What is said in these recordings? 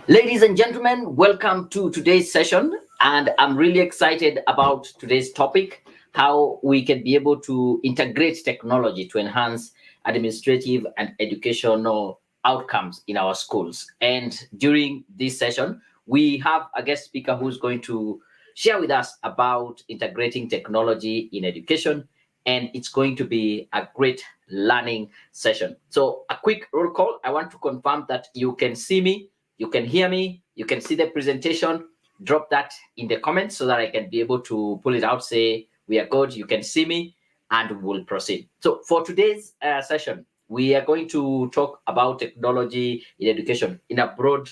Ladies and gentlemen, welcome to today's session. And I'm really excited about today's topic, how we can be able to integrate technology to enhance administrative and educational outcomes in our schools. And during this session, we have a guest speaker who's going to share with us about integrating technology in education. And it's going to be a great learning session. So, a quick roll call. I want to confirm that you can see me, you can hear me, you can see the presentation. Drop that in the comments so that I can be able to pull it out, say we are good, you can see me, and we'll proceed. So for today's session, we are going to talk about technology in education in a broad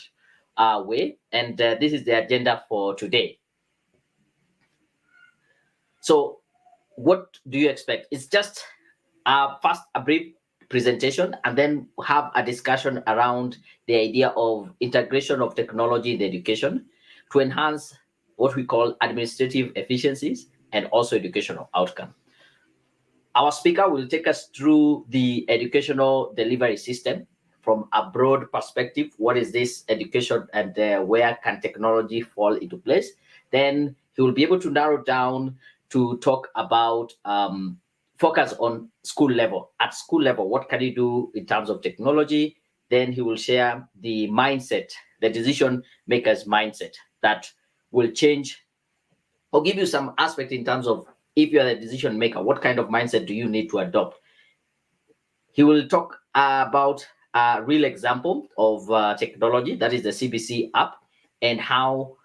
way, and this is the agenda for today. So what do you expect? It's just first a brief presentation, and then have a discussion around the idea of integration of technology in the education to enhance what we call administrative efficiencies and also educational outcome. Our speaker will take us through the educational delivery system from a broad perspective. What is this education, and where can technology fall into place? Then he will be able to narrow down to talk about focus on school level. At school level, what can you do in terms of technology? Then he will share the mindset, the decision makers mindset that will change or give you some aspect in terms of if you are the decision maker, what kind of mindset do you need to adopt? He will talk about a real example of technology, that is the CBC app, and how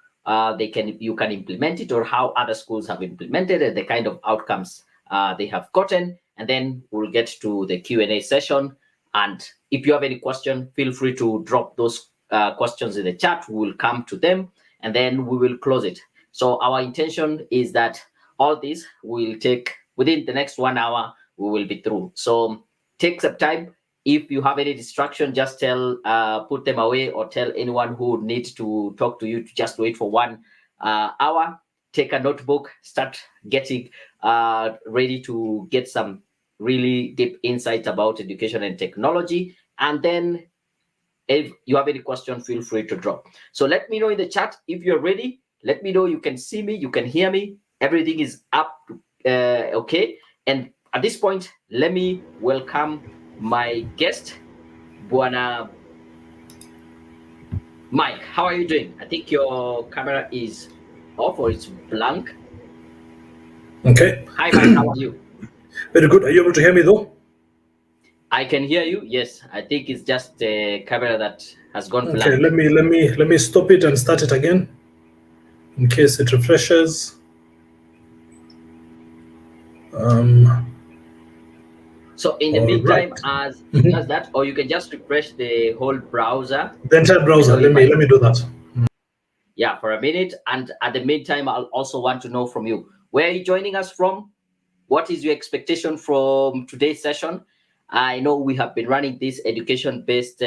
you can implement it, or how other schools have implemented it, the kind of outcomes they have gotten. And then we'll get to the Q&A session. And if you have any question, feel free to drop those questions in the chat. We will come to them, and then we will close it. So our intention is that all this will take within the next 1 hour, we will be through. So take some time. If you have any distraction, just put them away, or tell anyone who needs to talk to you to just wait for 1 hour. Take a notebook, start getting ready to get some really deep insights about education and technology. And then if you have any question, feel free to drop. So let me know in the chat if you're ready. Let me know you can see me, you can hear me. Everything is up, okay. And at this point, let me welcome my guest, Buana Mike. How are you doing? I think your camera is off, or it's blank. Okay. Hi, Mike. How are you? Very good. Are you able to hear me though? I can hear you. Yes, I think it's just the camera that has gone blank. Okay. Let me stop it and start it again, in case it refreshes. So in the meantime, as it does that, or you can just refresh the whole browser. The entire browser. Let me do that. Yeah, for a minute. And at the meantime, I'll also want to know from you, where are you joining us from? What is your expectation from today's session? I know we have been running these education-based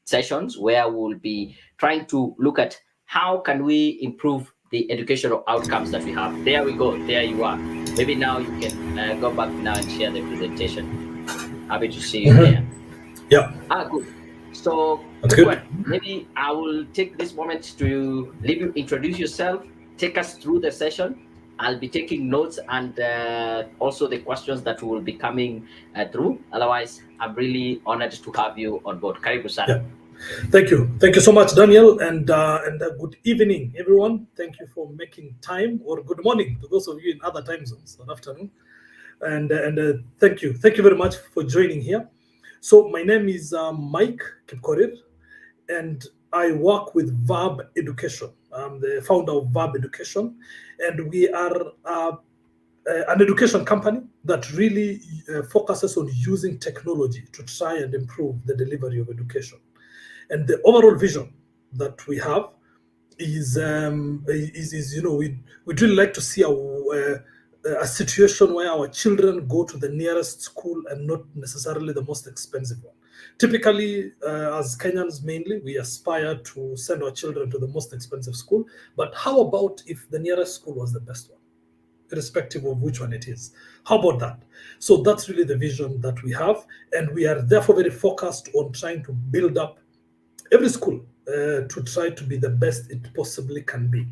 sessions where we'll be trying to look at how can we improve the educational outcomes that we have. There we go. There you are. Maybe now you can go back now and share the presentation. Happy to see you there. Yeah. Good. So maybe I will take this moment to leave you introduce yourself, take us through the session. I'll be taking notes, and also the questions that will be coming through. Otherwise, I'm really honored to have you on board. Karibu sana. Yeah. Thank you so much, Daniel, and good evening, everyone. Thank you for making time, or good morning to those of you in other time zones, good afternoon, and thank you very much for joining here. So my name is Mike Kipkorir, and I work with Verb Education. I'm the founder of Verb Education, and we are an education company that really focuses on using technology to try and improve the delivery of education. And the overall vision that we have is we'd really like to see a situation where our children go to the nearest school and not necessarily the most expensive one. Typically, as Kenyans mainly, we aspire to send our children to the most expensive school. But how about if the nearest school was the best one, irrespective of which one it is? How about that? So that's really the vision that we have. And we are therefore very focused on trying to build up every school to try to be the best it possibly can be.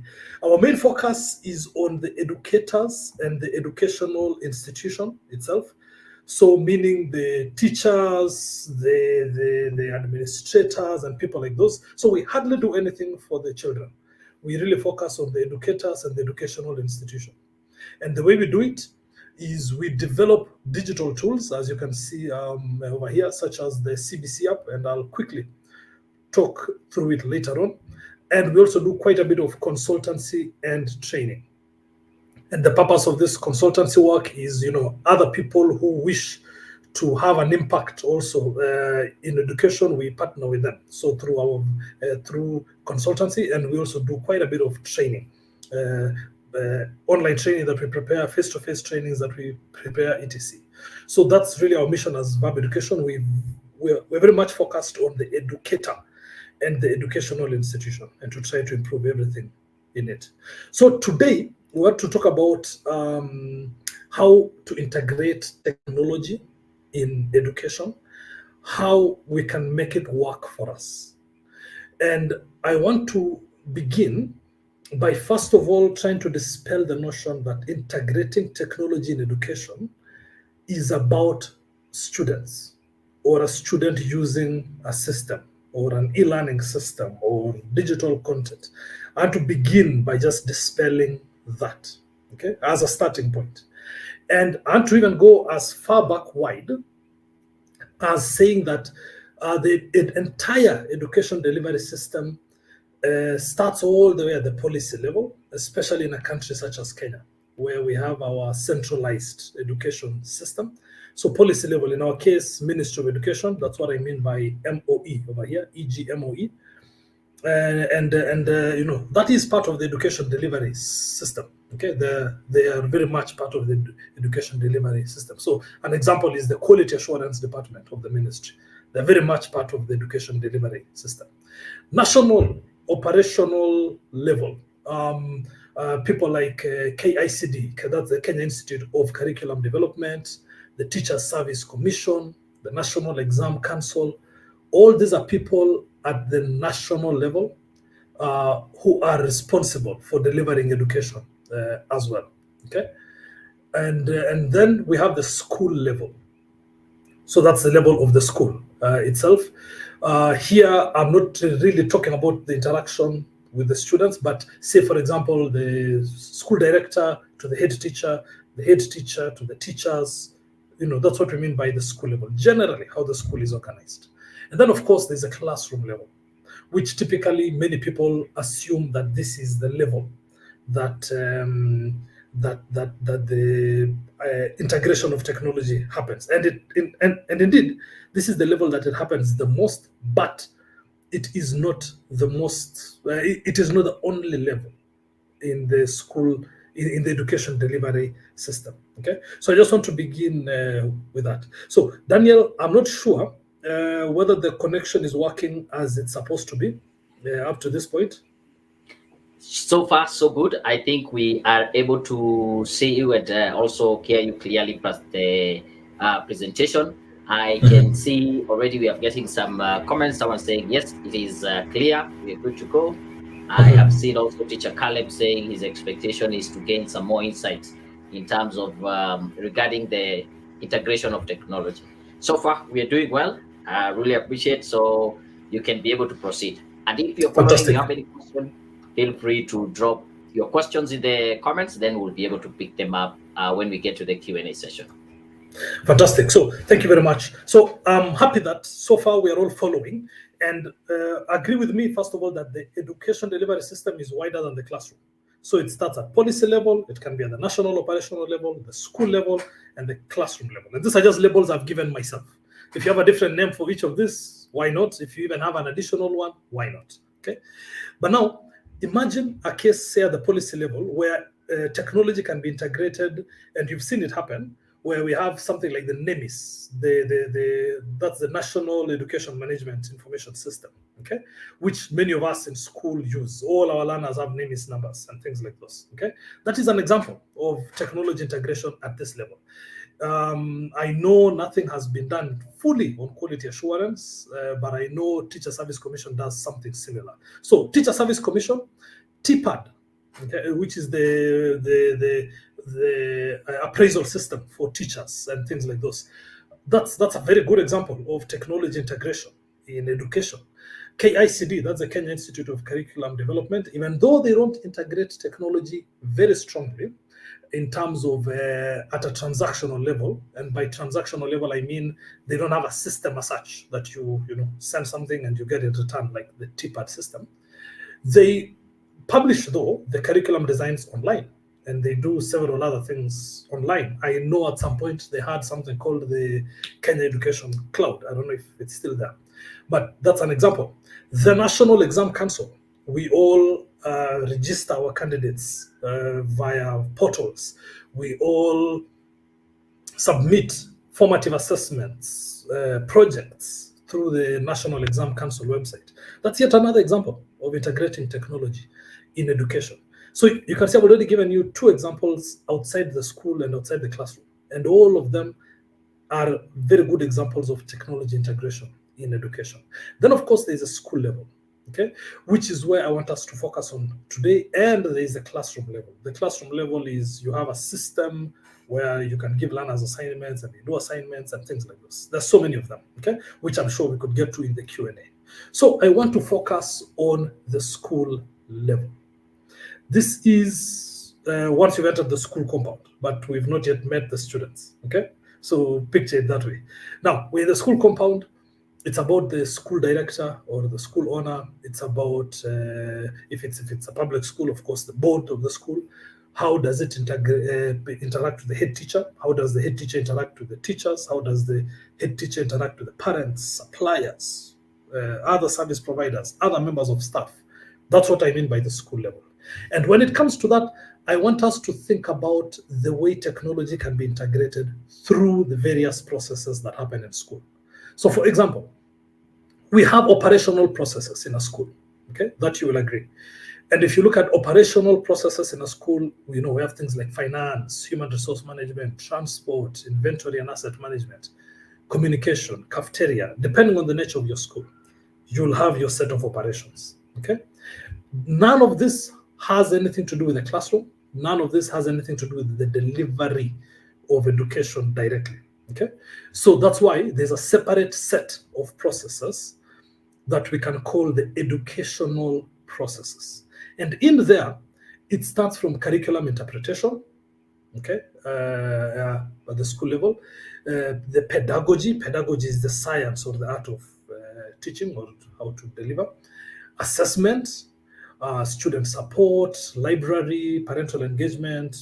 Our main focus is on the educators and the educational institution itself. So meaning the teachers, the administrators and people like those. So we hardly do anything for the children. We really focus on the educators and the educational institution. And the way we do it is we develop digital tools, as you can see over here, such as the CBC app, and I'll quickly talk through it later on. And we also do quite a bit of consultancy and training. And the purpose of this consultancy work is, other people who wish to have an impact also in education, we partner with them. So through our through consultancy, and we also do quite a bit of training, online training that we prepare, face-to-face trainings that we prepare, etc. So that's really our mission as Verb Education. We're very much focused on the educator and the educational institution, and to try to improve everything in it. So today we want to talk about how to integrate technology in education, how we can make it work for us. And I want to begin by first of all trying to dispel the notion that integrating technology in education is about students or a student using a system or an e-learning system or digital content. I want to begin by just dispelling that, okay, as a starting point. And I want to even go as far back wide as saying that the entire education delivery system starts all the way at the policy level, especially in a country such as Kenya, where we have our centralized education system. So policy level, in our case, Ministry of Education, that's what I mean by MOE over here, e.g. MOE. That is part of the education delivery system. Okay, they are very much part of the education delivery system. So an example is the Quality Assurance Department of the ministry. They're very much part of the education delivery system. National operational level, people like KICD, that's the Kenya Institute of Curriculum Development, the Teachers Service Commission, the National Exam Council. All these are people at the national level who are responsible for delivering education as well. Okay, and then we have the school level. So that's the level of the school itself. Here, I'm not really talking about the interaction with the students, but say, for example, the school director to the head teacher to the teachers. That's what we mean by the school level, generally how the school is organized. And then, of course, there's a classroom level, which typically many people assume that this is the level that the integration of technology happens. And indeed, this is the level that it happens the most, but it is not the most, it is not the only level in the school, in the education delivery system. Okay, so I just want to begin with that. So Daniel, I'm not sure whether the connection is working as it's supposed to be up to this point. So far, so good. I think we are able to see you and also hear you clearly plus the presentation. I can see already we are getting some comments. Someone saying, yes, it is clear. We're good to go. I have seen also Teacher Caleb saying his expectation is to gain some more insights in terms of regarding the integration of technology. So far, we are doing well. I really appreciate, so you can be able to proceed. And if you're following, you have any question, feel free to drop your questions in the comments, then we'll be able to pick them up when we get to the Q&A session. Fantastic. So thank you very much. So I'm happy that so far we are all following and agree with me, first of all, that the education delivery system is wider than the classroom. So it starts at policy level, it can be at the national operational level, the school level, and the classroom level. And these are just labels I've given myself. If you have a different name for each of this, why not? If you even have an additional one, why not? Okay. But now, imagine a case, say, at the policy level where technology can be integrated, and you've seen it happen, where we have something like the NEMIS, that's the National Education Management Information System, okay, which many of us in school use. All our learners have NEMIS numbers and things like those, okay? That is an example of technology integration at this level. I know nothing has been done fully on quality assurance, but I know Teacher Service Commission does something similar. So Teacher Service Commission, TPAD, okay, which is the appraisal system for teachers and things like those. That's a very good example of technology integration in education. KICD, that's the Kenya Institute of Curriculum Development, even though they don't integrate technology very strongly in terms of at a transactional level, and by transactional level I mean they don't have a system as such that you send something and you get it returned like the TPAD system. They publish though the curriculum designs online, and they do several other things online. I know at some point they had something called the Kenya Education Cloud. I don't know if it's still there, but that's an example. The National Exam Council, we all register our candidates via portals. We all submit formative assessments, projects through the National Exam Council website. That's yet another example of integrating technology in education. So you can see I've already given you 2 examples outside the school and outside the classroom, and all of them are very good examples of technology integration in education. Then, of course, there's a school level, okay, which is where I want us to focus on today, and there is a classroom level. The classroom level is you have a system where you can give learners assignments and they do assignments and things like this. There's so many of them, okay, which I'm sure we could get to in the Q&A. So I want to focus on the school level. This is once you've entered the school compound, but we've not yet met the students, okay? So picture it that way. Now, we're in the school compound. It's about the school director or the school owner. It's about, if it's a public school, of course, the board of the school. How does it interact with the head teacher? How does the head teacher interact with the teachers? How does the head teacher interact with the parents, suppliers, other service providers, other members of staff? That's what I mean by the school level. And when it comes to that, I want us to think about the way technology can be integrated through the various processes that happen in school. So, for example, we have operational processes in a school, okay, that you will agree. And if you look at operational processes in a school, we have things like finance, human resource management, transport, inventory and asset management, communication, cafeteria. Depending on the nature of your school, you'll have your set of operations, okay? None of this has anything to do with the classroom. None of this has anything to do with the delivery of education directly, okay? So that's why there's a separate set of processes that we can call the educational processes. And in there, it starts from curriculum interpretation, okay, at the school level. The pedagogy is the science or the art of teaching or how to deliver. Assessment, student support, library, parental engagement,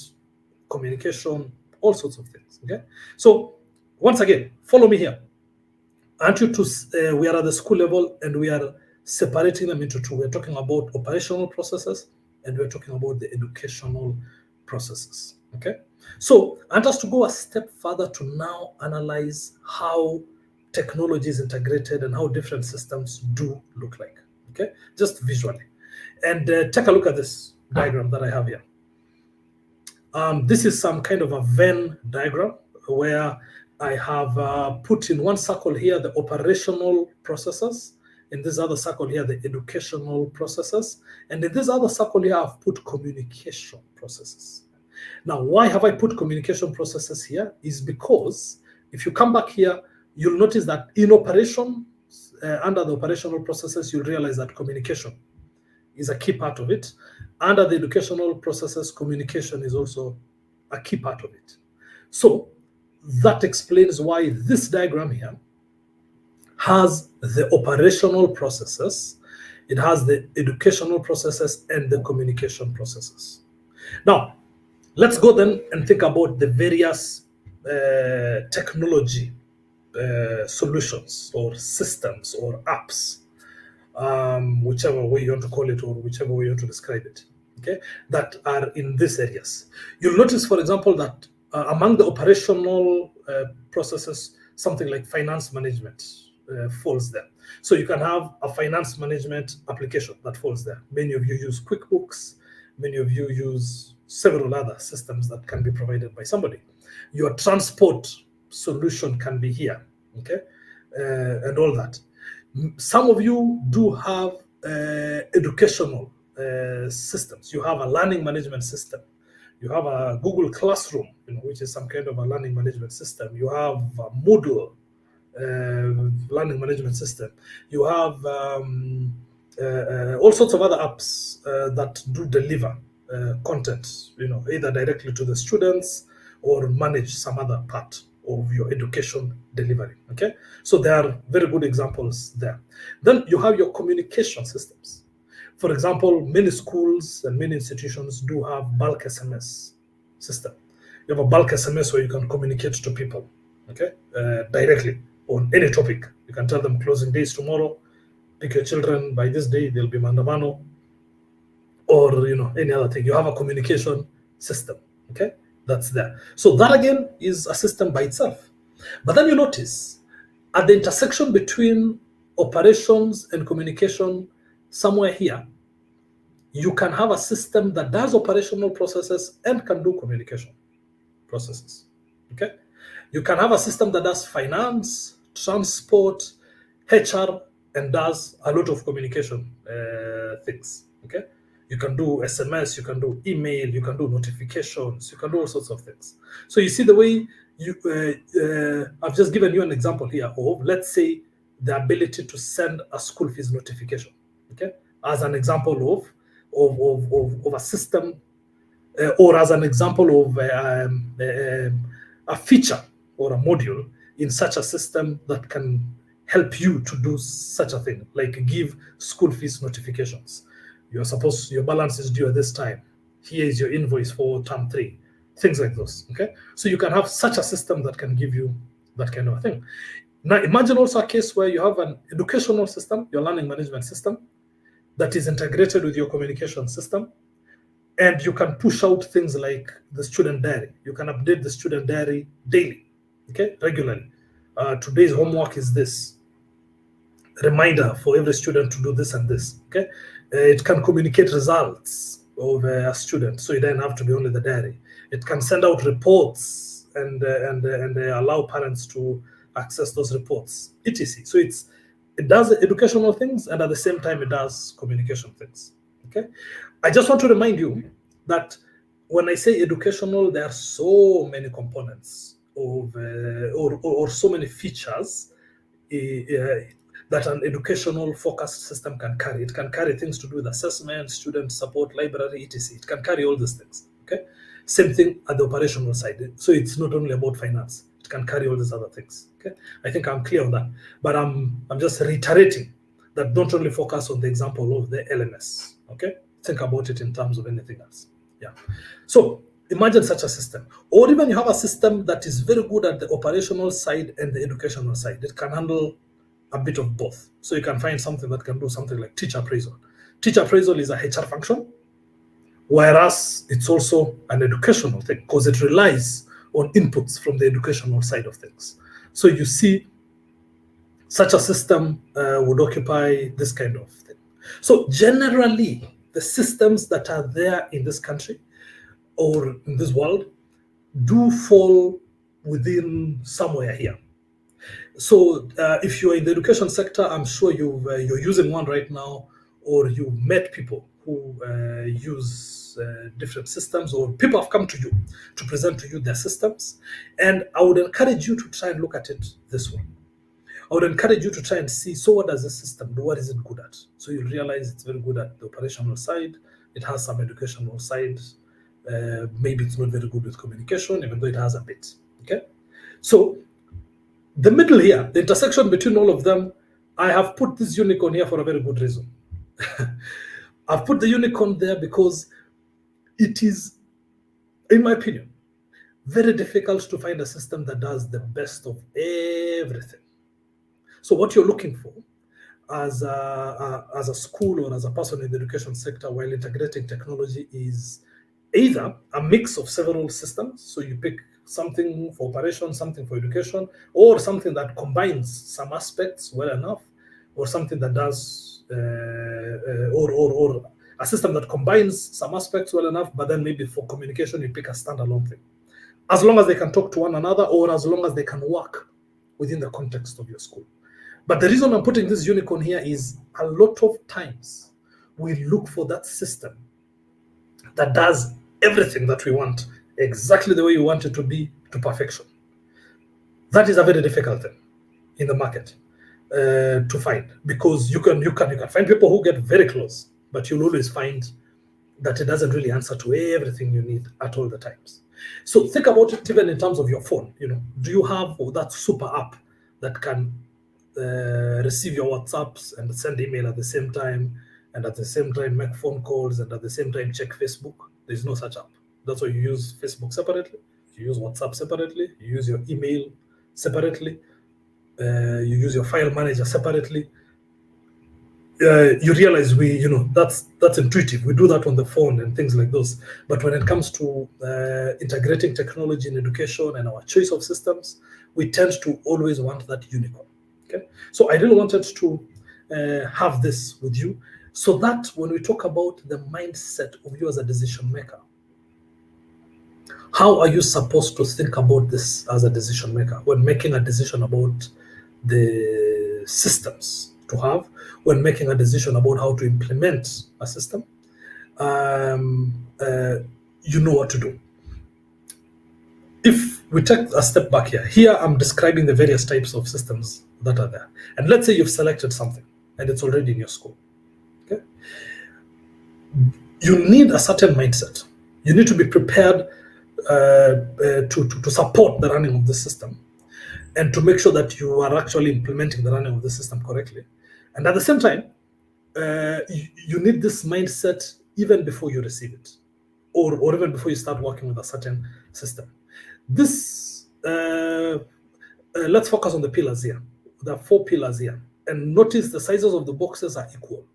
communication, all sorts of things, okay? So once again, follow me here. I want you to, we are at the school level and we are separating them into 2. We're talking about operational processes and we're talking about the educational processes, okay? So I want us to go a step further to now analyze how technology is integrated and how different systems do look like, okay? Just visually. And take a look at this diagram that I have here. This is some kind of a Venn diagram where I have put in one circle here the operational processes, in this other circle here the educational processes, and in this other circle here I've put communication processes. Now, why have I put communication processes here? Is because if you come back here, you'll notice that in operation, under the operational processes, you'll realize that communication is a key part of it. Under the educational processes, communication is also a key part of it. So that explains why this diagram here has the operational processes, it has the educational processes and the communication processes. Now, let's go then and think about the various technology solutions or systems or apps, whichever way you want to call it or whichever way you want to describe it, okay, that are in these areas. You'll notice, for example, that among the operational processes, something like finance management falls there. So you can have a finance management application that falls there. Many of you use QuickBooks. Many of you use several other systems that can be provided by somebody. Your transport solution can be here, okay, and all that. Some of you do have educational systems. You have a learning management system. You have a Google Classroom, which is some kind of a learning management system. You have a Moodle learning management system. You have all sorts of other apps that do deliver content, either directly to the students or manage some other part of your education delivery. Okay, so there are very good examples there. Then you have your communication systems. For example, many schools and many institutions do have bulk SMS system. You have a bulk SMS where you can communicate to people, okay, directly on any topic. You can tell them closing days tomorrow, pick your children by this day, they'll be mandamano, or any other thing. You have a communication system, okay, that's there. So that again is a system by itself. But then you notice at the intersection between operations and communication, somewhere here, you can have a system that does operational processes and can do communication processes. Okay, you can have a system that does finance, transport, HR, and does a lot of communication things. Okay, you can do SMS, you can do email, you can do notifications, you can do all sorts of things. So you see the way I've just given you an example here of, let's say, the ability to send a school fees notification. Okay, as an example of a system, or as an example of a feature or a module in such a system that can help you to do such a thing, like give school fees notifications. You're supposed, your balance is due at this time. Here is your invoice for term 3, things like those. Okay, so you can have such a system that can give you that kind of a thing. Now imagine also a case where you have an educational system, your learning management system, that is integrated with your communication system, and you can push out things like the student diary. You can update the student diary daily, okay, regularly. Today's homework is this. Reminder for every student to do this and this, okay? It can communicate results of a student, so it doesn't have to be only the diary. It can send out reports and allow parents to access those reports, etc. So it does educational things, and at the same time it does communication things. Okay, I just want to remind you that when I say educational, there are so many components of or so many features that an educational focused system can carry. It can carry things to do with assessment, student support, library, etc. It can carry all these things. Okay, same thing at the operational side. So it's not only about finance. It can carry all these other things. Okay, I think I'm clear on that. But I'm just reiterating that don't only focus on the example of the LMS. Okay, think about it in terms of anything else. Yeah. So imagine such a system, or even you have a system that is very good at the operational side and the educational side. It can handle a bit of both. So you can find something that can do something like teacher appraisal. Teacher appraisal is a HR function, whereas it's also an educational thing because it relies on inputs from the educational side of things. So you see, such a system would occupy this kind of thing. So generally, the systems that are there in this country or in this world do fall within somewhere here. So if you're in the education sector, I'm sure you're using one right now, or you've met people who use different systems, or people have come to you to present to you their systems. And I would encourage you to try and look at it this way. I would encourage you to try and see, so what does the system do? What is it good at? So you'll realize it's very good at the operational side. It has some educational side. Maybe it's not very good with communication, even though it has a bit. Okay, so the middle here, the intersection between all of them, I have put this unicorn here for a very good reason. I've put the unicorn there because it is, in my opinion, very difficult to find a system that does the best of everything. So what you're looking for as a school or as a person in the education sector while integrating technology is either a mix of several systems. So you pick something for operation, something for education, or something that combines some aspects well enough, or something that does, or a system that combines some aspects well enough, but then maybe for communication, you pick a standalone thing. as long as they can talk to one another or as long as they can work within the context of your school. But the reason I'm putting this unicorn here is a lot of times we look for that system that does everything that we want exactly the way you want it to be, to perfection. That is a very difficult thing in the market to find, because you can find people who get very close, but you'll always find that it doesn't really answer to everything you need at all the times. So think about it even in terms of your phone. Do you have that super app that can receive your WhatsApps and send email at the same time, and at the same time make phone calls, and at the same time check Facebook? There's no such app. That's why you use Facebook separately, you use WhatsApp separately, you use your email separately, you use your file manager separately. You realize that's intuitive. We do that on the phone and things like those. But when it comes to integrating technology in education and our choice of systems, we tend to always want that unicorn. Okay, so I really wanted to have this with you, so that when we talk about the mindset of you as a decision maker, how are you supposed to think about this as a decision maker when making a decision about the systems to have, when making a decision about how to implement a system? You know what to do. If we take a step back here I'm describing the various types of systems that are there. And let's say you've selected something and it's already in your school. Okay, you need a certain mindset. You need to be prepared to support the running of the system, and to make sure that you are actually implementing the running of the system correctly. And at the same time, you need this mindset even before you receive it, or even before you start working with a certain system. This let's focus on the pillars here. There are 4 pillars here, and notice the sizes of the boxes are equal.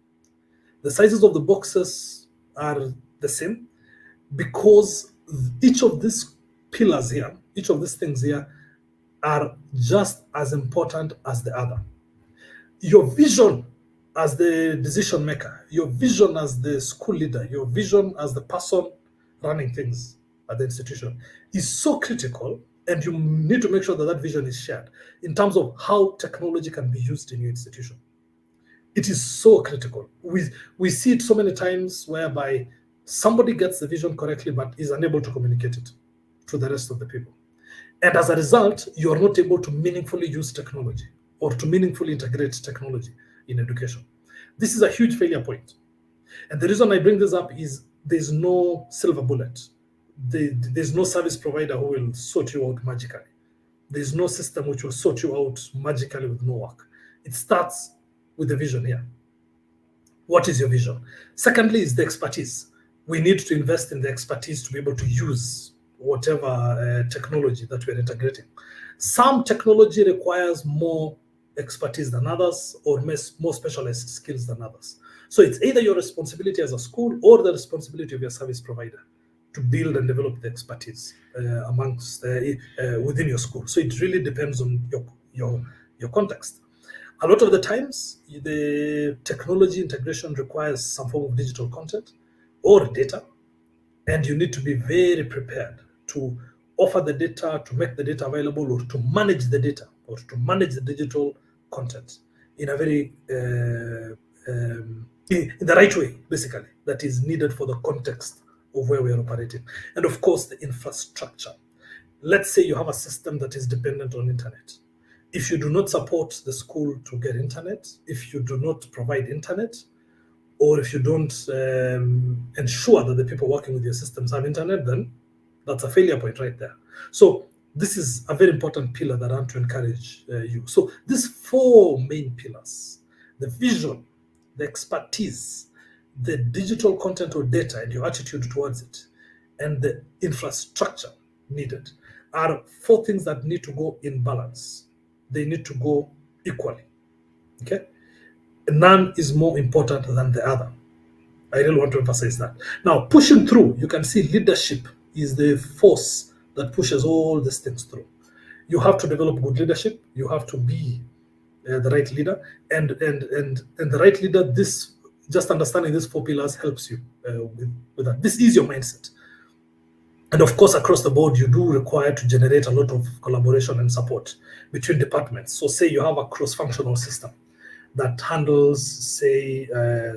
The sizes of the boxes are the same because each of these pillars here, each of these things here, are just as important as the other. Your vision as the decision maker, your vision as the school leader, your vision as the person running things at the institution is so critical, and you need to make sure that that vision is shared in terms of how technology can be used in your institution. It is so critical. We see it so many times whereby somebody gets the vision correctly but is unable to communicate it to the rest of the people. And as a result, you are not able to meaningfully use technology or to meaningfully integrate technology in education. This is a huge failure point. And the reason I bring this up is there's no silver bullet. There's no service provider who will sort you out magically. There's no system which will sort you out magically with no work. It starts with the vision here. What is your vision? Secondly is the expertise. We need to invest in the expertise to be able to use whatever technology that we're integrating. Some technology requires more expertise than others, or more specialized skills than others. So it's either your responsibility as a school or the responsibility of your service provider to build and develop the expertise amongst within your school. So it really depends on your context. A lot of the times, the technology integration requires some form of digital content or data, and you need to be very prepared to offer the data, to make the data available, or to manage the data, or to manage the digital content in a very in the right way, basically, that is needed for the context of where we are operating. And of course, the infrastructure. Let's say you have a system that is dependent on internet. If you do not support the school to get internet, if you do not provide internet, or if you don't ensure that the people working with your systems have internet, then that's a failure point right there. So this is a very important pillar that I want to encourage you. So these 4 main pillars, the vision, the expertise, the digital content or data and your attitude towards it, and the infrastructure needed, are 4 things that need to go in balance. They need to go equally. Okay? None is more important than the other. I really want to emphasize that. Now, pushing through, you can see leadership is the force that pushes all these things through. You have to develop good leadership. You have to be the right leader, and the right leader. This, just understanding these 4 pillars helps you with that. This is your mindset. And of course, across the board, you do require to generate a lot of collaboration and support between departments. So say you have a cross-functional system that handles, say,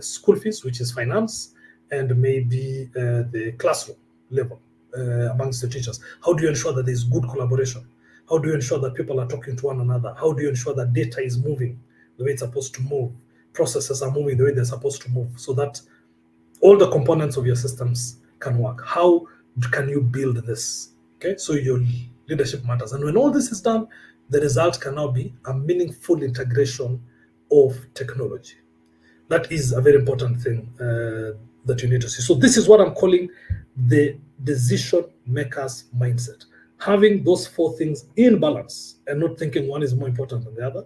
school fees, which is finance, and maybe the classroom level amongst the teachers. How do you ensure that there's good collaboration? How do you ensure that people are talking to one another? How do you ensure that data is moving the way it's supposed to move? Processes are moving the way they're supposed to move, so that all the components of your systems can work. How can you build this? Okay, so your leadership matters. And when all this is done, the result can now be a meaningful integration of technology. That is a very important thing that you need to see. So this is what I'm calling the decision maker's mindset. Having those four things in balance and not thinking one is more important than the other.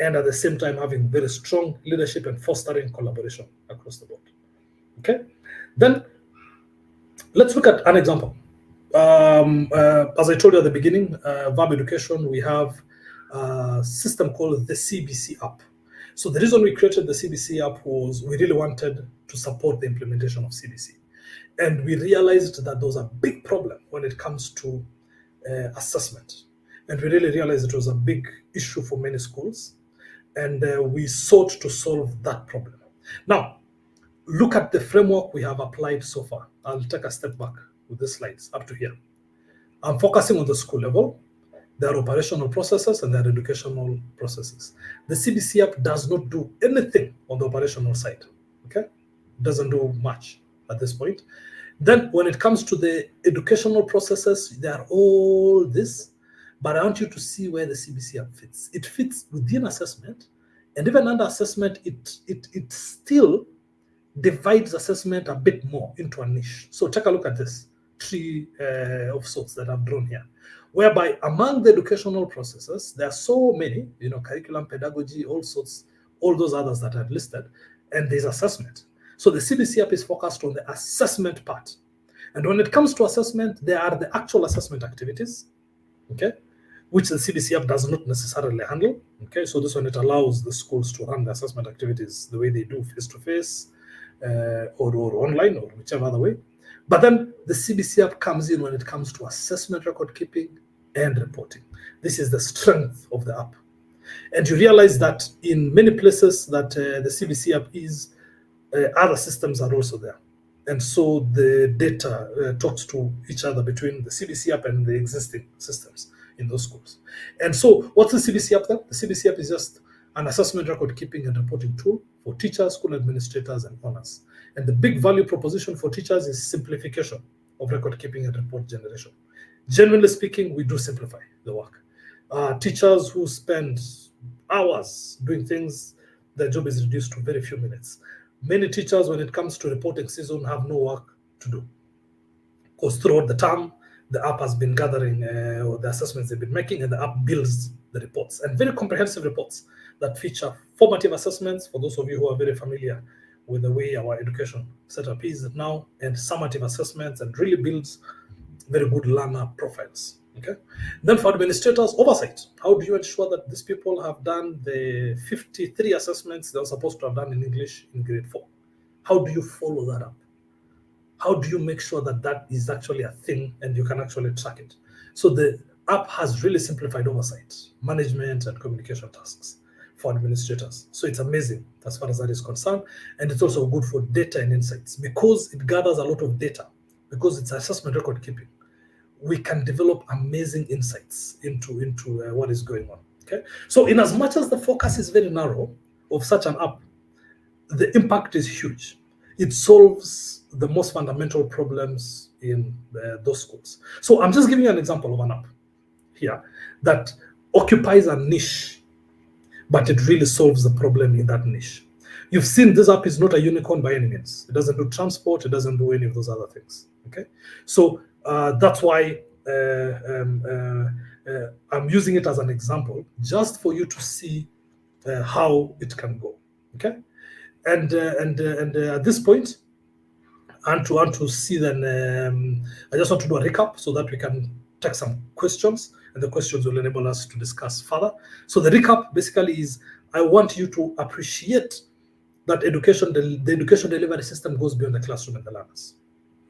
And at the same time, having very strong leadership and fostering collaboration across the board. Okay, then let's look at an example. As I told you at the beginning, Verb Education, we have a system called the CBC app. So the reason we created the CBC app was we really wanted to support the implementation of CBC. And we realized that there was a big problem when it comes to assessment. And we really realized it was a big issue for many schools. And we sought to solve that problem. Now, look at the framework we have applied so far. I'll take a step back with the slides up to here. I'm focusing on the school level. There are operational processes and there are educational processes. The CBC app does not do anything on the operational side. Okay, it doesn't do much at this point. Then when it comes to the educational processes, they are all this, but I want you to see where the CBC app fits. It fits within assessment, and even under assessment, it still divides assessment a bit more into a niche. So take a look at this tree of sorts that I've drawn here, whereby among the educational processes, there are so many, curriculum, pedagogy, all sorts, all those others that I've listed, and there's assessment. So the CBC app is focused on the assessment part. And when it comes to assessment, there are the actual assessment activities, okay, which the CBC app does not necessarily handle. Okay, so this one, it allows the schools to run the assessment activities the way they do face-to-face or online or whichever other way. But then the CBC app comes in when it comes to assessment record keeping and reporting. This is the strength of the app. And you realize that in many places that the CBC app is, other systems are also there. And so the data talks to each other between the CBC app and the existing systems in those schools. And so what's the CBC app then? The CBC app is just an assessment record keeping and reporting tool for teachers, school administrators, and owners. And the big value proposition for teachers is simplification of record keeping and report generation. Generally speaking, we do simplify the work. Teachers who spend hours doing things, their job is reduced to very few minutes. Many teachers, when it comes to reporting season, have no work to do. Because throughout the term, the app has been gathering the assessments they've been making, and the app builds the reports, and very comprehensive reports that feature formative assessments, for those of you who are very familiar with the way our education setup is now, and summative assessments, and really builds very good learner profiles. Okay. Then for administrators, oversight. How do you ensure that these people have done the 53 assessments they were supposed to have done in English in grade 4? How do you follow that up? How do you make sure that that is actually a thing and you can actually track it? So the app has really simplified oversight, management, and communication tasks for administrators. So it's amazing as far as that is concerned. And it's also good for data and insights because it gathers a lot of data, because it's assessment record keeping. We can develop amazing insights into what is going on. Okay. So in as much as the focus is very narrow of such an app, the impact is huge. It solves the most fundamental problems in those schools. So I'm just giving you an example of an app here that occupies a niche, but it really solves the problem in that niche. You've seen this app is not a unicorn by any means. It doesn't do transport. It doesn't do any of those other things. Okay. So that's why I'm using it as an example, just for you to see how it can go. Okay. And at this point, and to see then, I just want to do a recap so that we can take some questions, and the questions will enable us to discuss further. So the recap basically is, I want you to appreciate that the education delivery system goes beyond the classroom and the learners.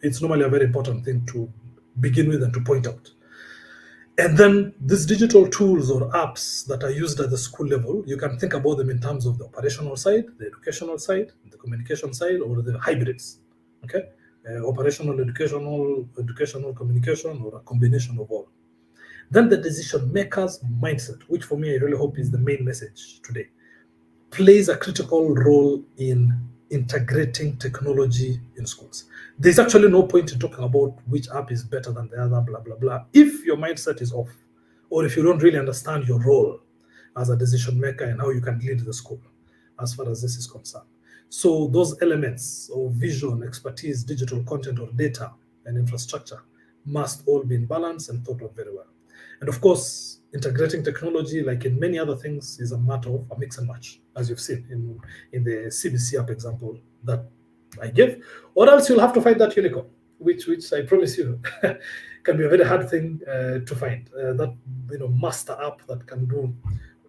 It's normally a very important thing to begin with and to point out. And then these digital tools or apps that are used at the school level, you can think about them in terms of the operational side, the educational side, the communication side, or the hybrids. Okay, operational, educational communication, or a combination of all. Then the decision maker's mindset, which for me I really hope is the main message today, plays a critical role in integrating technology in schools. There's actually no point in talking about which app is better than the other, blah, blah, blah, if your mindset is off, or if you don't really understand your role as a decision maker and how you can lead the school as far as this is concerned. So those elements of vision, expertise, digital content or data and infrastructure must all be in balance and thought of very well. And of course, integrating technology, like in many other things, is a matter of a mix and match, as you've seen in the CBC app example that I gave, or else you'll have to find that unicorn, which I promise you can be a very hard thing to find, that master app that can do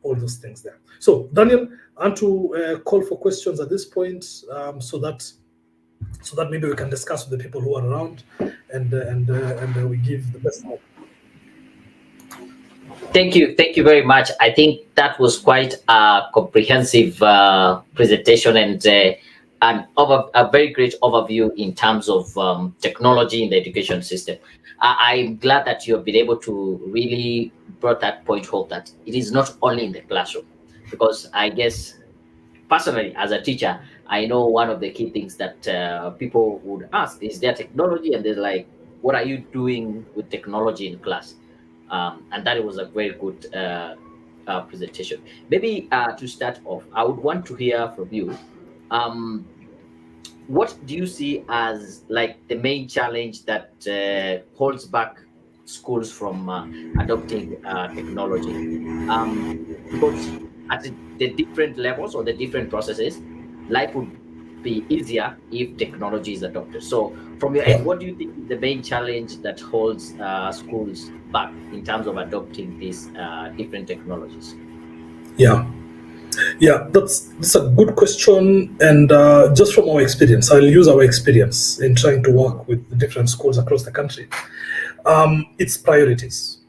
all those things there. So Daniel, I want to call for questions at this point, so that maybe we can discuss with the people who are around, and we give the best help. Thank you very much. I think that was quite a comprehensive presentation and a very great overview in terms of technology in the education system. I'm glad that you have been able to really brought that point home, that it is not only in the classroom, because I guess personally as a teacher, I know one of the key things that people would ask is there technology, and they're like, what are you doing with technology in class? And that was a very good presentation. Maybe to start off, I would want to hear from you. What do you see as like the main challenge that holds back schools from adopting technology? Because at the different levels or the different processes, life would be easier if technology is adopted. So from your end, what do you think is the main challenge that holds schools back in terms of adopting these different technologies? Yeah, that's a good question. And just from our experience, I'll use our experience in trying to work with different schools across the country. It's priorities.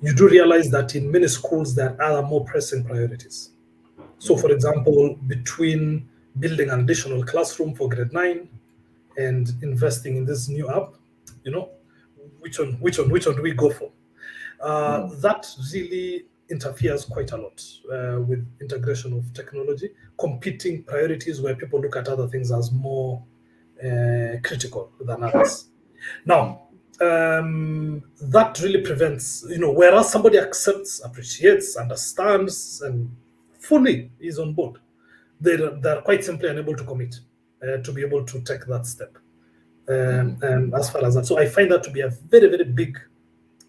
You do realize that in many schools there are more pressing priorities. So, for example, between building an additional classroom for grade 9 and investing in this new app, which one do we go for? That really interferes quite a lot with integration of technology, competing priorities where people look at other things as more critical than others. Now, that really prevents, whereas somebody accepts, appreciates, understands, and fully is on board, they're quite simply unable to commit to be able to take that step. And as far as that, so I find that to be a very, very big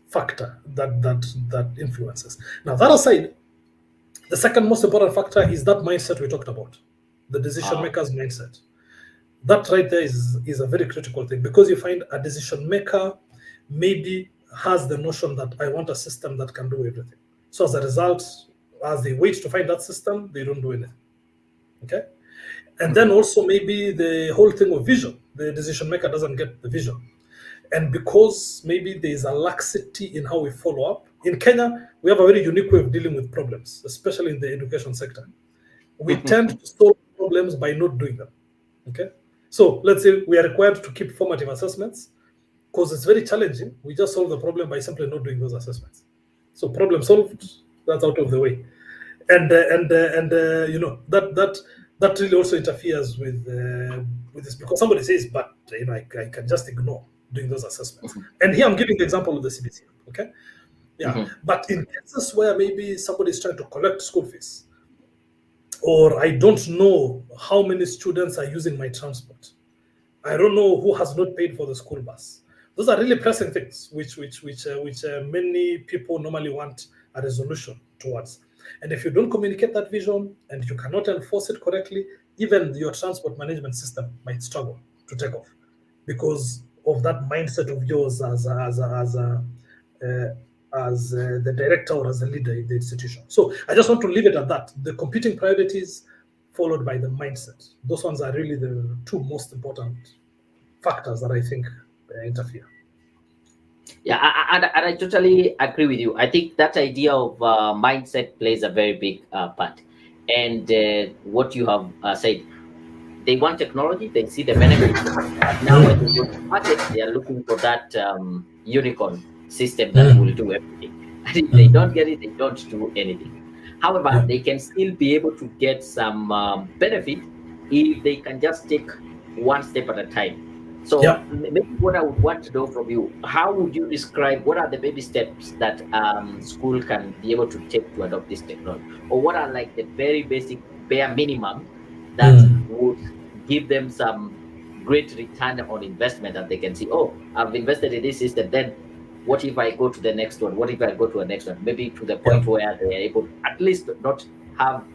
factor that influences. Now, that aside, the second most important factor is that mindset we talked about, the decision maker's mindset. That right there is a very critical thing, because you find a decision maker maybe has the notion that I want a system that can do everything. So as a result, as they wait to find that system, they don't do anything. Okay? And then also maybe the whole thing of vision, the decision maker doesn't get the vision. And because maybe there's a laxity in how we follow up. In Kenya, we have a very unique way of dealing with problems, especially in the education sector. We tend to solve problems by not doing them. Okay? So let's say we are required to keep formative assessments because it's very challenging. We just solve the problem by simply not doing those assessments. So problem solved, that's out of the way. And that really also interferes with this, because somebody says, but I can just ignore doing those assessments. And here I'm giving the example of the CBC. Okay, but in cases where maybe somebody is trying to collect school fees, or I don't know how many students are using my transport, I don't know who has not paid for the school bus. Those are really pressing things, which many people normally want a resolution towards. And if you don't communicate that vision and you cannot enforce it correctly, even your transport management system might struggle to take off because of that mindset of yours as the director or as the leader in the institution. So I just want to leave it at that. The competing priorities followed by the mindset. Those ones are really the two most important factors that I think interfere. Yeah, and I totally agree with you. I think that idea of mindset plays a very big part. And what you have said, they want technology, they see the benefits, but now when they go to market, they are looking for that unicorn system that will Mm, do everything. And if they don't mm, get it, they don't do anything. However, yeah, they can still be able to get some benefit if they can just take one step at a time. So yeah, maybe what I would want to know from you, how would you describe what are the baby steps that school can be able to take to adopt this technology? Or what are like the very basic bare minimum that mm, would give them some great return on investment that they can see, oh, I've invested in this system, then what if I go to the next one? What if I go to a next one? Maybe to the yeah. point where they are able to at least not have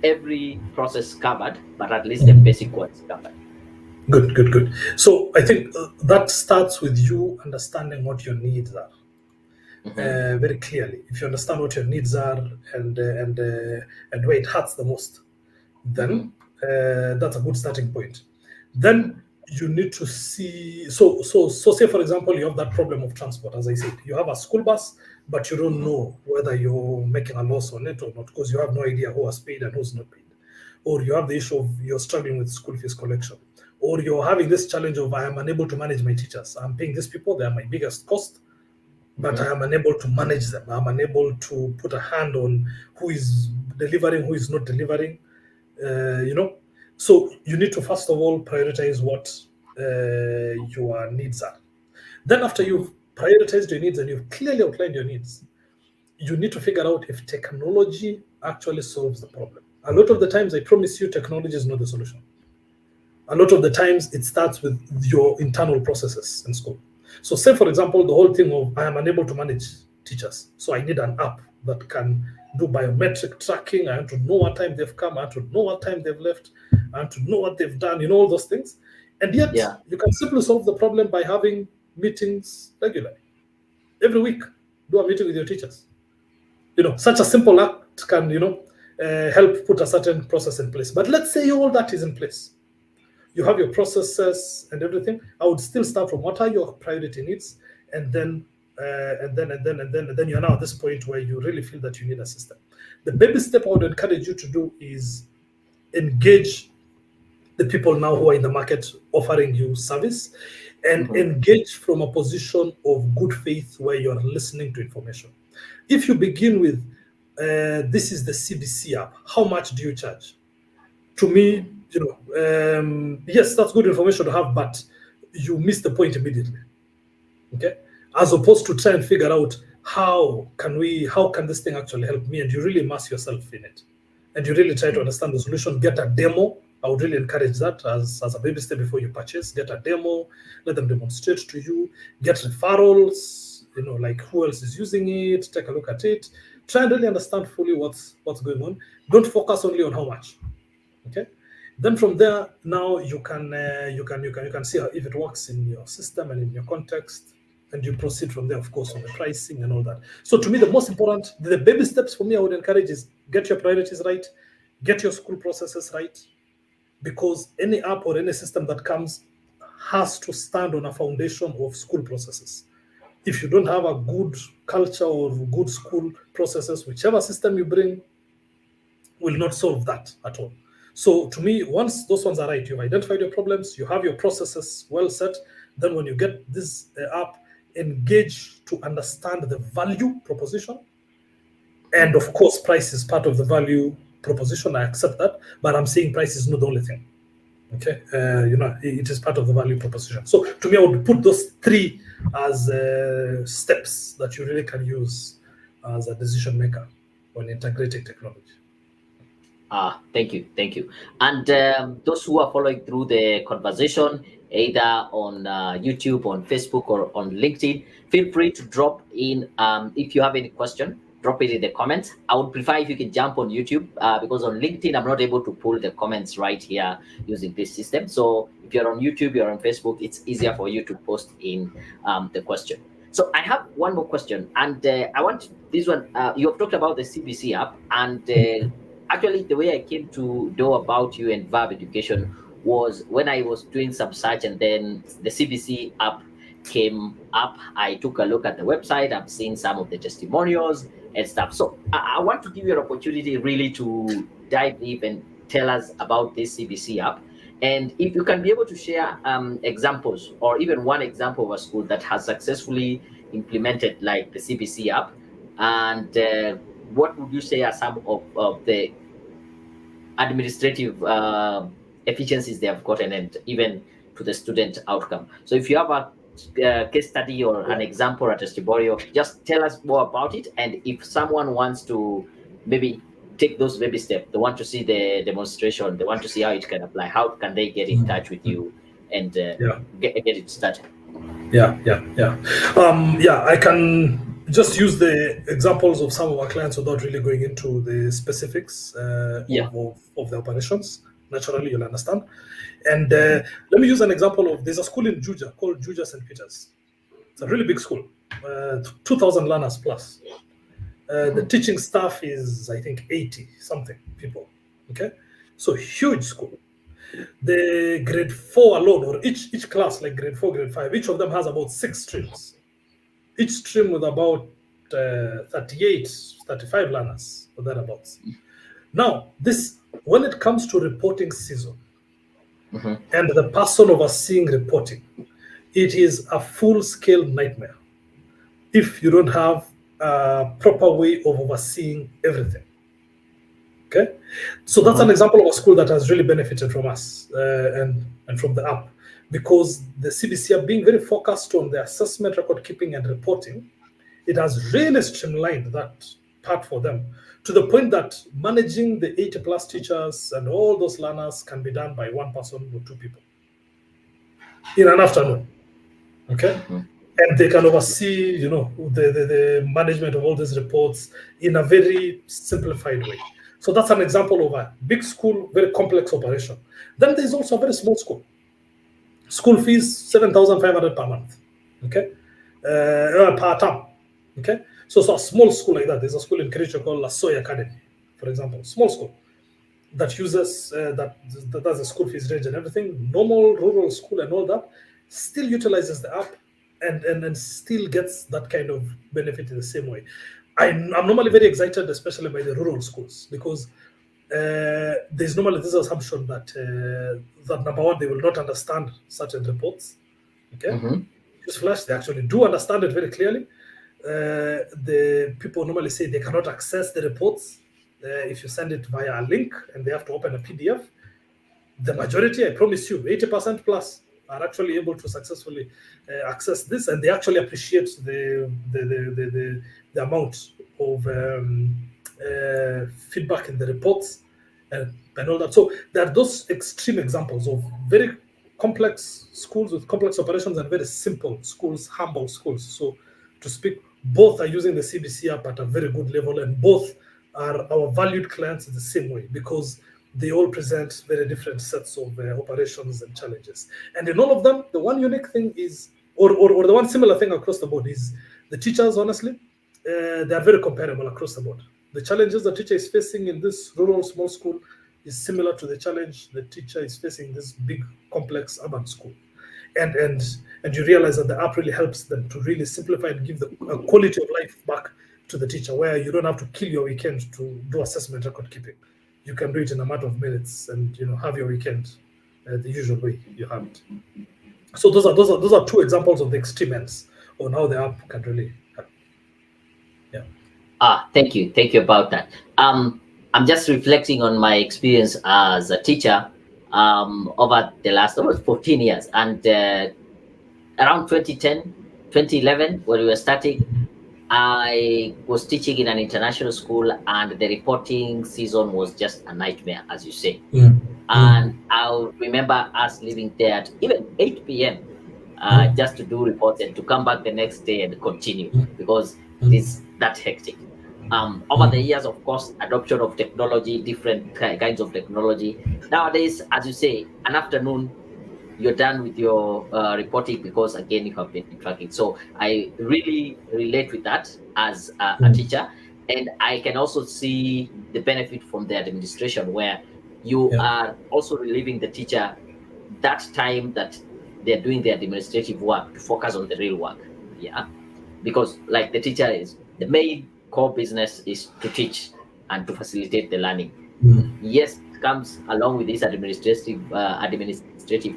every process covered, but at least the Mm. basic ones covered. Good, good, good. So I think that starts with you understanding what your needs are Hmm. very clearly. If you understand what your needs are and where it hurts the most, then Hmm. that's a good starting point. Then you need to see. So say for example you have that problem of transport. As I said, you have a school bus, but you don't Hmm. know whether you're making a loss on it or not because you have no idea who has paid and who's not paid. Or you have the issue of you're struggling with school fees collection, or you're having this challenge of I am unable to manage my teachers. I'm paying these people; they are my biggest cost, but I Hmm. am unable to manage them. I'm unable to put a hand on who is delivering, who is not delivering. You know, so you need to first of all prioritize what your needs are. Then, after Hmm. you've prioritized your needs and you've clearly outlined your needs, you need to figure out if technology actually solves the problem. A lot of the times, I promise you, technology is not the solution. A lot of the times, it starts with your internal processes in school. So, say for example, the whole thing of I am unable to manage teachers, so I need an app that can do biometric tracking. I want to know what time they've come. I want to know what time they've left. I want to know what they've done. You know all those things, and yet Yeah. you can simply solve the problem by having meetings regularly every week. Do a meeting with your teachers. Such a simple act can help put a certain process in place. But let's say all that is in place, you have your processes and everything. I would still start from what are your priority needs, and then and then you're now at this point where you really feel that you need a system. The baby step I would encourage you to do is engage the people now who are in the market offering you service, and Hmm. engage from a position of good faith where you're listening to information. If you begin with this is the CBC app, how much do you charge? To me, yes, that's good information to have, but you miss the point immediately. Okay, as opposed to try and figure out how can this thing actually help me, and you really immerse yourself in it, and you really try to understand the solution. Get a demo. I would really encourage that as a baby step before you purchase. Get a demo, let them demonstrate to you, get referrals, like who else is using it, take a look at it, try and really understand fully what's going on. Don't focus only on how much. Okay, then from there now you can see how, if it works in your system and in your context, and you proceed from there, of course, on the pricing and all that. So to me, the most important, the baby steps for me I would encourage is get your priorities right, get your school processes right, because any app or any system that comes has to stand on a foundation of school processes. If you don't have a good culture or good school processes, whichever system you bring will not solve that at all. So to me, once those ones are right, you've identified your problems, you have your processes well set, then when you get this app, engage to understand the value proposition. And of course, price is part of the value proposition. I accept that, but I'm saying price is not the only thing. Okay, it is part of the value proposition. So to me, I would put those three as steps that you really can use as a decision maker when integrating technology. Thank you, thank you. And those who are following through the conversation, either on YouTube, on Facebook, or on LinkedIn, feel free to drop in. If you have any question, drop it in the comments. I would prefer if you can jump on YouTube because on LinkedIn, I'm not able to pull the comments right here using this system. So if you're on YouTube, you're on Facebook, it's easier for you to post in the question. So I have one more question, and I want this one. You have talked about the CBC app, and actually the way I came to know about you and verb education was when I was doing some search, and then the CBC app came up, I took a look at the website. I've seen some of the testimonials and stuff. So I want to give you an opportunity really to dive deep and tell us about this CBC app. And if you can be able to share examples, or even one example of a school that has successfully implemented like the CBC app, and what would you say are some of the administrative efficiencies they have gotten, and even to the student outcome? So if you have a case study or an example or a testimonial, just tell us more about it. And if someone wants to maybe take those baby steps, they want to see the demonstration, they want to see how it can apply, how can they get in touch with you and get it started? I can just use the examples of some of our clients without really going into the specifics of the operations. Naturally, you'll understand. And let me use an example of, there's a school in Juja called Juja St. Peter's. It's a really big school, 2,000 learners plus. The teaching staff is, I think, 80 something people. Okay, so huge school. The grade 4 alone, or each class, like grade 4, grade 5, each of them has about 6 streams. Each stream with about 38, 35 learners, or thereabouts. Now, this, when it comes to reporting season and the person overseeing reporting, it is a full-scale nightmare if you don't have a proper way of overseeing everything. Okay, so that's an example of a school that has really benefited from us and from the app, because the CBC are being very focused on the assessment, record keeping, and reporting. It has really streamlined that part for them, to the point that managing the 80 plus teachers and all those learners can be done by one person or 2 people in an afternoon. Okay, and they can oversee, the management of all these reports in a very simplified way. So that's an example of a big school, very complex operation. Then there's also a very small school. School fees, 7,500 per month, okay, per term, okay. So a small school like that. There's a school in Kericho called La Soy Academy, for example, small school that uses that does the school fees range and everything. Normal rural school and all that, still utilizes the app and still gets that kind of benefit in the same way. I'm normally very excited, especially by the rural schools, because there's normally this assumption that number one, they will not understand certain reports. Okay, Newsflash, they actually do understand it very clearly. The people normally say they cannot access the reports if you send it via a link and they have to open a PDF. The majority, I promise you, 80% plus are actually able to successfully access this, and they actually appreciate the amount of feedback in the reports and all that. So there are those extreme examples of very complex schools with complex operations and very simple schools, humble schools, so to speak. Both are using the CBC app at a very good level, and both are our valued clients in the same way, because they all present very different sets of operations and challenges. And in all of them, the one unique thing is, or the one similar thing across the board is the teachers, honestly, they are very comparable across the board. The challenges the teacher is facing in this rural small school is similar to the challenge the teacher is facing in this big, complex urban school. And you realize that the app really helps them to really simplify and give the quality of life back to the teacher, where you don't have to kill your weekend to do assessment record keeping. You can do it in a matter of minutes and have your weekend the usual way you have it. So those are 2 examples of the extreme ends on how the app can really help. Thank you about that. I'm just reflecting on my experience as a teacher over the last almost 14 years, and around 2010, 2011, when we were starting, I was teaching in an international school, and the reporting season was just a nightmare, as you say. And I remember us leaving there at even 8 p.m. Just to do reports and to come back the next day and continue, because it is that hectic. Over the years, of course, adoption of technology, different kinds of technology. Nowadays, as you say, an afternoon, you're done with your reporting, because again, you have been tracking. So I really relate with that as a teacher, and I can also see the benefit from the administration, where you are also relieving the teacher that time that they're doing the administrative work to focus on the real work. Yeah, because like the teacher is, the main core business is to teach and to facilitate the learning. Yes, it comes along with these administrative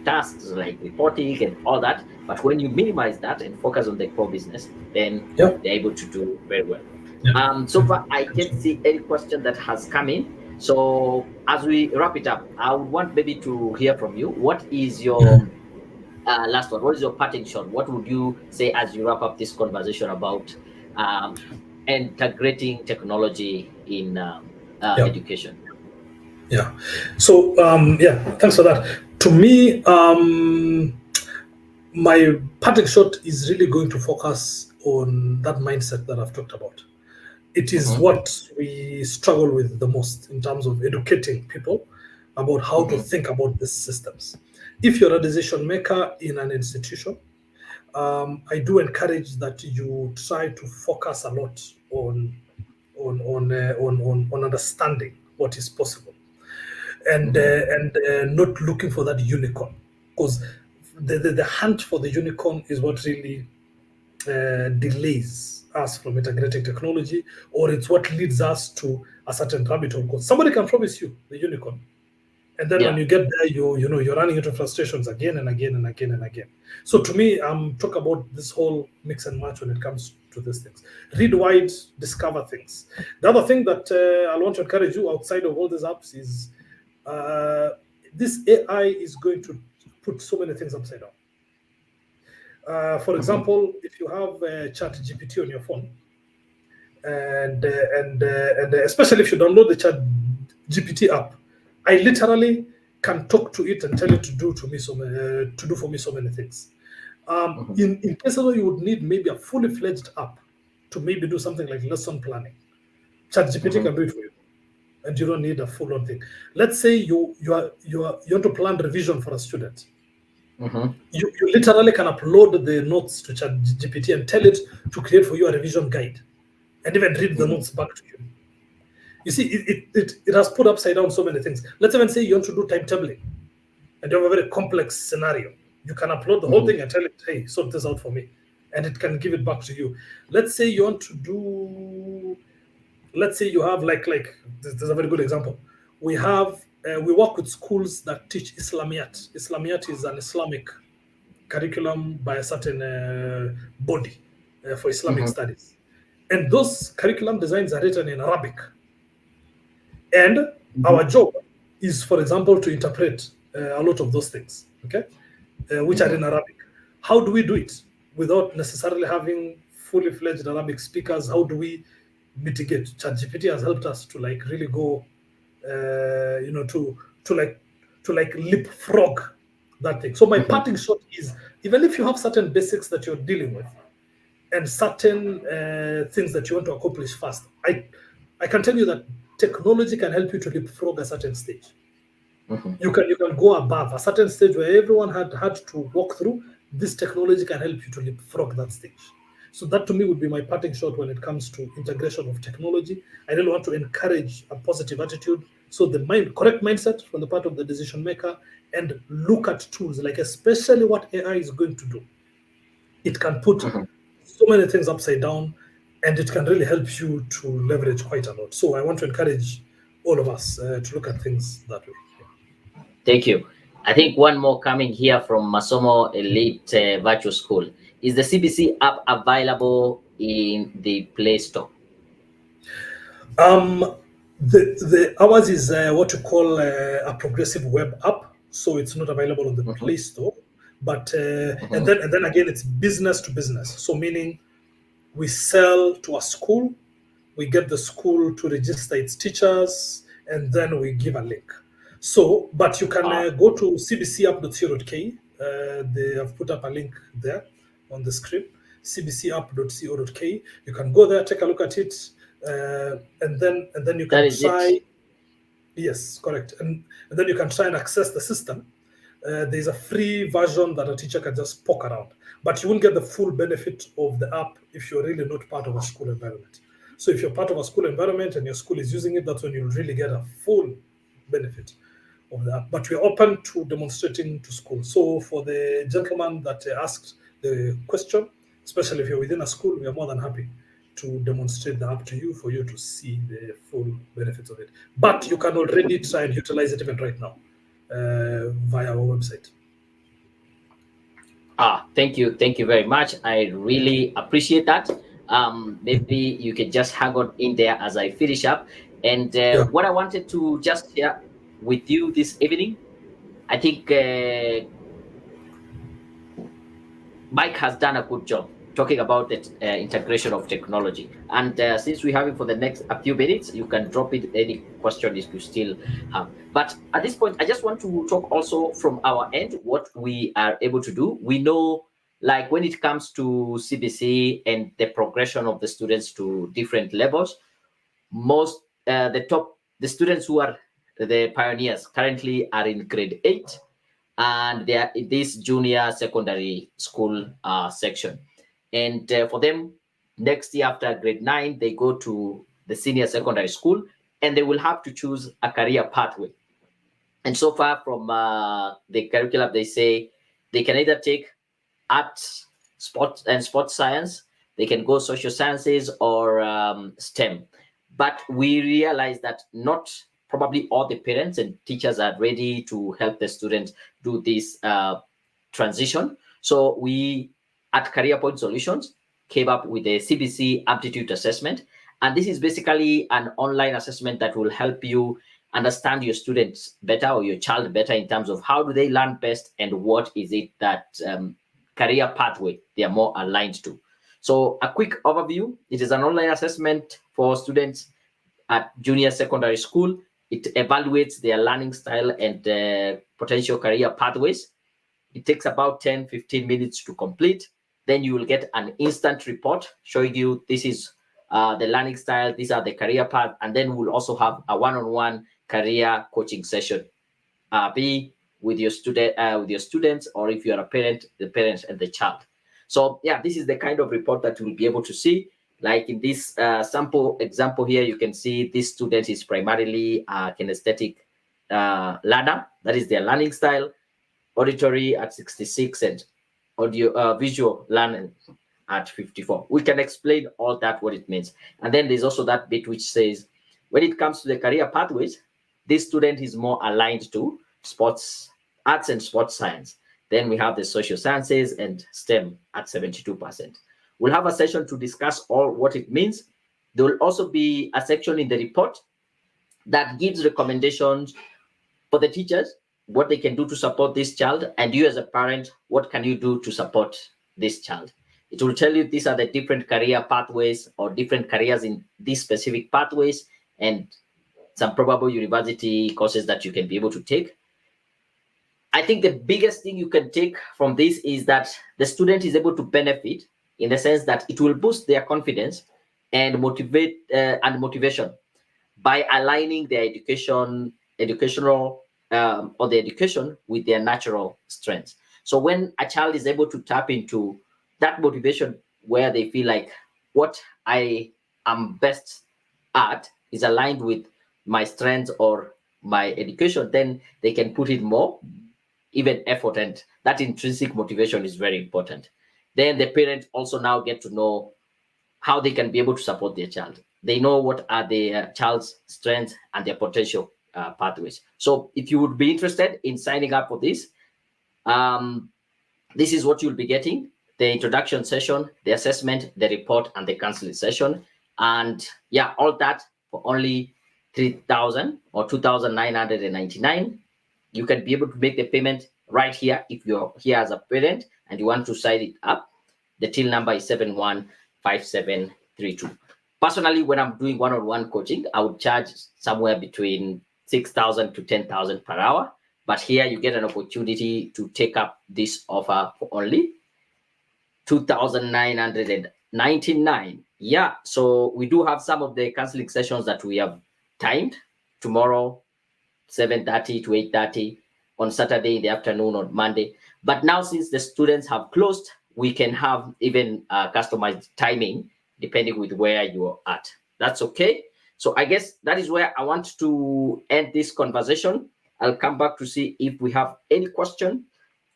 tasks like reporting and all that. But when you minimize that and focus on the core business, then Yeah. they're able to do very well. Yeah. So far, I can't see any question that has come in. So as we wrap it up, I would want maybe to hear from you. What is your last one? What is your parting shot? What would you say as you wrap up this conversation about integrating technology in education? Yeah. So yeah, thanks for that. To me, my parting shot is really going to focus on that mindset that I've talked about. It is what we struggle with the most in terms of educating people about how to think about these systems. If you're a decision maker in an institution, I do encourage that you try to focus a lot on understanding what is possible, and not looking for that unicorn, because the hunt for the unicorn is what really delays us from integrating technology, or it's what leads us to a certain rabbit hole. Because somebody can promise you the unicorn, and then when you get there, you're running into frustrations again and again and again and again. So to me, talk about this whole mix and match when it comes to these things. Read wide, discover things. The other thing that I want to encourage you outside of all these apps is this AI is going to put so many things upside down. For example, if you have ChatGPT on your phone, and especially if you download the ChatGPT app, I literally can talk to it and tell it to do for me so many things. In cases where you would need maybe a fully fledged app to maybe do something like lesson planning, ChatGPT can do it for you, and you don't need a full-on thing. Let's say you want to plan revision for a student. You literally can upload the notes to ChatGPT and tell it to create for you a revision guide, and even read the notes back to you. You see, it has put upside down so many things. Let's even say you want to do timetabling, and you have a very complex scenario. You can upload the whole thing and tell it, hey, sort this out for me, and it can give it back to you. Let's say you want to do, let's say you have like there's a very good example. We work with schools that teach Islamiyat. Islamiyat is an Islamic curriculum by a certain body for Islamic studies. And those curriculum designs are written in Arabic. And our job is, for example, to interpret a lot of those things, okay, which are in Arabic. How do we do it without necessarily having fully fledged Arabic speakers? How do we mitigate? ChatGPT has helped us to like really go, to leapfrog that thing. So my parting shot is, even if you have certain basics that you're dealing with and certain things that you want to accomplish fast, I can tell you that technology can help you to leapfrog a certain stage. You can go above a certain stage where everyone had to walk through. This technology can help you to leapfrog that stage. So that to me would be my parting shot when it comes to integration of technology. I really want to encourage a positive attitude. So the correct mindset from the part of the decision maker, and look at tools, like especially what AI is going to do. It can put so many things upside down, and it can really help you to leverage quite a lot. So I want to encourage all of us to look at things that way. Thank you. I think one more coming here from Masomo Elite Virtual School. Is the CBC app available in the Play Store? Ours is what you call a progressive web app, so it's not available on the Play Store. But and then again, it's business to business. So meaning, we sell to a school, we get the school to register its teachers, and then we give a link. So, but you can go to cbcapp.co.ke. They have put up a link there on the screen, cbcapp.co.ke. You can go there, take a look at it, and then you can try. Yes, correct. And then you can try and access the system. There's a free version that a teacher can just poke around, but you won't get the full benefit of the app if you're really not part of a school environment. So if you're part of a school environment and your school is using it, that's when you'll really get a full benefit of the app, but we're open to demonstrating to school. So for the gentleman that asked the question, especially if you're within a school, we are more than happy to demonstrate the app to you for you to see the full benefits of it. But you can already try and utilize it even right now via our website. Thank you very much. I really appreciate that. Maybe you can just hang on in there as I finish up. And what I wanted to just share with you this evening, I think Mike has done a good job talking about the integration of technology. And since we have it for the next a few minutes, you can drop it any question if you still have. But at this point, I just want to talk also from our end what we are able to do. We know, like when it comes to CBC and the progression of the students to different levels, most the students who are the pioneers currently are in grade 8, and they are in this junior secondary school section. And for them, next year after grade 9, they go to the senior secondary school, and they will have to choose a career pathway. And so far from the curriculum, they say they can either take arts, sports science, they can go social sciences, or STEM. But we realize that not probably all the parents and teachers are ready to help the students do this transition. So we at Career Point Solutions came up with a CBC aptitude assessment. And this is basically an online assessment that will help you understand your students better, or your child better, in terms of how do they learn best and what is it that career pathway they are more aligned to. So a quick overview: it is an online assessment for students at junior secondary school. It evaluates their learning style and potential career pathways. It takes about 10-15 minutes to complete. Then you will get an instant report showing you this is the learning style, these are the career path, and then we'll also have a one-on-one career coaching session, be with your students, or if you're a parent, the parents and the child. So yeah, this is the kind of report that you'll be able to see. Like in this sample example here, you can see this student is primarily a kinesthetic learner. That is their learning style. Auditory at 66 and audio visual learning at 54. We can explain all that, what it means. And then there's also that bit which says, when it comes to the career pathways, this student is more aligned to sports, arts and sports science. Then we have the social sciences and STEM at 72%. We'll have a session to discuss all what it means. There will also be a section in the report that gives recommendations for the teachers, what they can do to support this child, and you as a parent, what can you do to support this child. It will tell you these are the different career pathways or different careers in these specific pathways, and some probable university courses that you can be able to take. I think the biggest thing you can take from this is that the student is able to benefit in the sense that it will boost their confidence and motivation by aligning their education with their natural strengths. So when a child is able to tap into that motivation where they feel like what I am best at is aligned with my strengths or my education, then they can put in more, even effort, and that intrinsic motivation is very important. Then the parents also now get to know how they can be able to support their child. They know what are their child's strengths and their potential pathways. So if you would be interested in signing up for this, this is what you'll be getting: the introduction session, the assessment, the report, and the counseling session. And yeah, all that for only 3,000 or 2,999. You can be able to make the payment right here if you're here as a parent and you want to sign it up. The till number is 715732. Personally, when I'm doing one-on-one coaching, I would charge somewhere between 6,000 to 10,000 per hour. But here you get an opportunity to take up this offer for only 2,999. Yeah, so we do have some of the counseling sessions that we have timed tomorrow, 7:30 to 8:30, on Saturday in the afternoon, on Monday. But now, since the students have closed, we can have even customized timing depending with where you're at. That's okay. So I guess that is where I want to end this conversation. I'll come back to see if we have any question.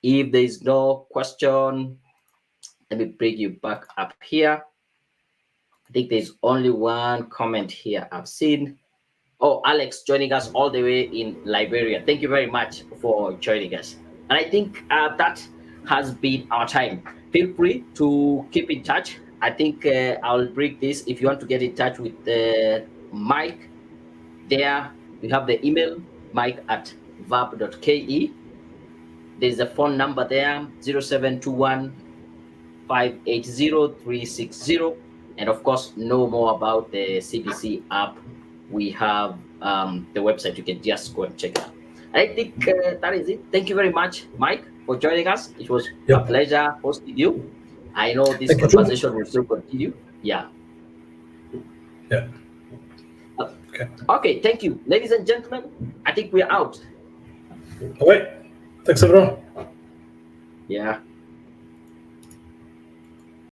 If there is no question, let me bring you back up here. I think there's only one comment here I've seen. Oh, Alex joining us all the way in Liberia. Thank you very much for joining us. And I think that has been our time. Feel free to keep in touch. I think I'll break this. If you want to get in touch with Mike, there you have the email, mike@verb.ke. There's a phone number there, 0721 580-360. And of course, know more about the CBC app. We have the website. You can just go and check it out. I think that is it. Thank you very much, Mike, for joining us. It was a pleasure hosting you. I know this conversation will still continue. Yeah. Okay, thank you. Ladies and gentlemen, I think we're out. All right. Thanks, everyone. Yeah.